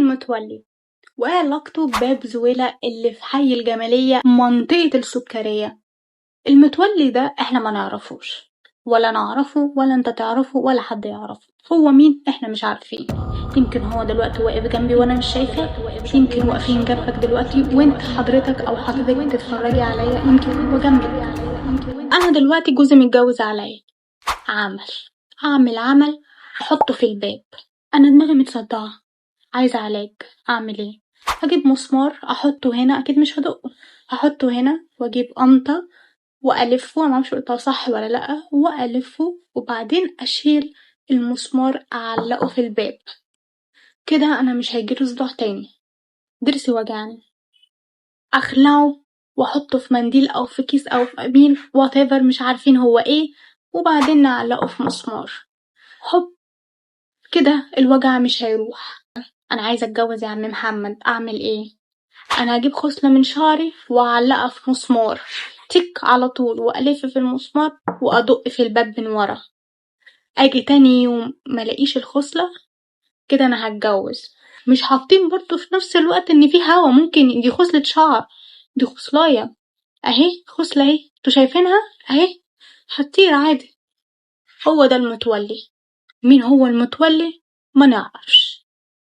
المتولي وإيه علاقته بباب زويلة اللي في حي الجمالية منطقة السكرية؟ المتولي ده احنا ما نعرفوش ولا نعرفه ولا انت تعرفه ولا حد يعرفه. هو مين احنا مش عارفين. يمكن هو دلوقتي واقف جنبي وانا مش شايفاه، يمكن واقفين جنبك دلوقتي وانت حضرتك او حضرتك تتفرجي عليا، يمكن هو جنبك. انا دلوقتي جوزي متجوز عليا، عمل احطه في الباب. انا دماغي متصدعة، عايزة علاج. اعمل ايه؟ هجيب مسمار احطه هنا، اكيد مش هدقه، هحطه هنا واجيب قمطة والفه، انا معرفش قلتها صح ولا لا، والفه وبعدين اشيل المسمار اعلقه في الباب. كده انا مش هيجيله صداع تاني. ضرسي وجعني، اخلعه واحطه في منديل او في كيس او في امين whatever، مش عارفين هو ايه، وبعدين نعلقه في مسمار. هوب، كده الوجع مش هيروح. انا عايزه اتجوز يا عم محمد، اعمل ايه؟ انا هجيب خصلة من شعري واعلقها في مسمار تك على طول، والف في المسمار وادق في الباب من ورا. اجي تاني يوم ملاقيش الخصلة، كده انا هتجوز. مش حاطين برضو في نفس الوقت ان في هوا ممكن، دي خصلة شعر، دي خصلاية اهي، خصلة اهي، انتوا شايفينها اهي، هتطير عادي. هو ده المتولي. مين هو المتولي؟ ما نعرفش.